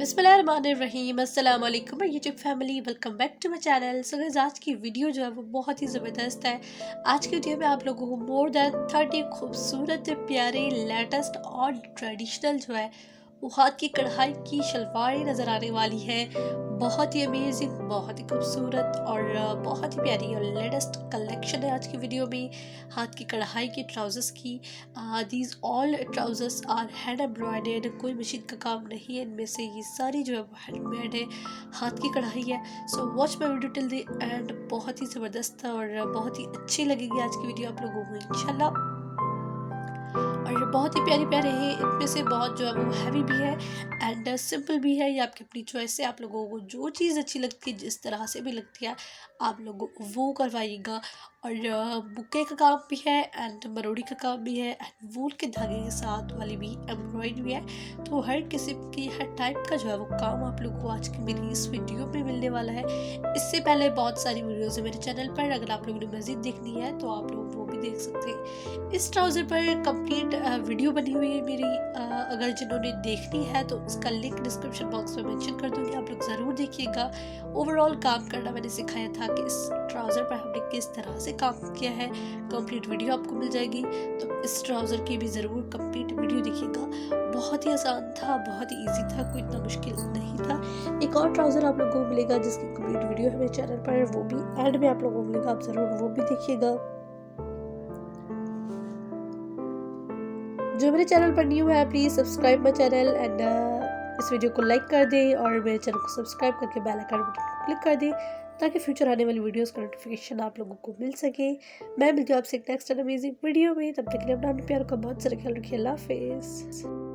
बिस्मिल्लाहिर्रहमानिर्रहीम अस्सलाम वालेकुम YouTube family, welcome back to my channel. So guys, आज की वीडियो जो है वो बहुत ही ज़बरदस्त है। आज की वीडियो में आप लोगों को मोर दैन 30 खूबसूरत प्यारे लेटेस्ट और ट्रेडिशनल जो है वो हाथ की कढ़ाई की शलवारें नज़र आने वाली है। बहुत ही अमेजिंग, बहुत ही खूबसूरत और बहुत ही प्यारी और लेटेस्ट कलेक्शन है आज की वीडियो में हाथ की कढ़ाई के ट्राउज़र्स की। These all trousers are hand embroidered, कोई मशीन का काम नहीं है इनमें से, ये सारी जो है वो हैंडमेड है, हाथ की कढ़ाई है। So watch my video till the end. बहुत ही ज़बरदस्त और बहुत ही अच्छी लगेगी आज की वीडियो आप लोगों को इंशाल्लाह। और बहुत ही प्यारे प्यारे हैं, इनमें से बहुत जो है वो हैवी भी है एंड सिंपल भी है। ये आपकी अपनी चॉइस है, आप लोगों को जो चीज़ अच्छी लगती है, जिस तरह से भी लगती है आप लोगों को वो करवाइएगा। और बुके का काम भी है एंड मरोड़ी का काम भी है एंड वूल के धागे के साथ वाली भी एम्ब्रॉयडरी भी है। तो हर किस्म की हर टाइप का जो है वो काम आप लोगों को आज की मेरी इस वीडियो में मिलने वाला है। इससे पहले बहुत सारी वीडियोज़ है मेरे चैनल पर, अगर आप लोगों ने मज़ीद देखनी है तो आप लोग वो भी देख सकते हैं। इस ट्राउज़र पर कंप्लीट वीडियो बनी हुई है मेरी, अगर जिन्होंने देखनी है तो उसका लिंक डिस्क्रिप्शन बॉक्स में मेंशन कर दूंगी, आप लोग ज़रूर देखिएगा। ओवरऑल काम करना मैंने सिखाया था कि इस ट्राउज़र पर हमने किस तरह से काम किया है, कंप्लीट वीडियो आपको मिल जाएगी। तो इस ट्राउज़र की भी ज़रूर कंप्लीट वीडियो देखिएगा। बहुत ही आसान था, बहुत ही ईजी था, कोई इतना मुश्किल नहीं था। एक और ट्राउज़र आप लोगों को मिलेगा जिसकी कंप्लीट वीडियो है मेरे चैनल पर, वो भी एंड में आप लोगों को मिलेगा, आप ज़रूर वो भी देखिएगा। जो मेरे चैनल पर न्यू है please subscribe my channel and इस वीडियो को लाइक कर दें और मेरे चैनल को सब्सक्राइब करके बेल आइकन बटन को क्लिक कर दें ताकि फ्यूचर आने वाली वीडियोस का नोटिफिकेशन आप लोगों को मिल सके। मैं मिलती हूँ आपसे एक नेक्स्ट अमेजिंग वीडियो में, तब तक के लिए अपना प्यार का बहुत सारा ख्याल रखिए। अल्लाह हाफिज़।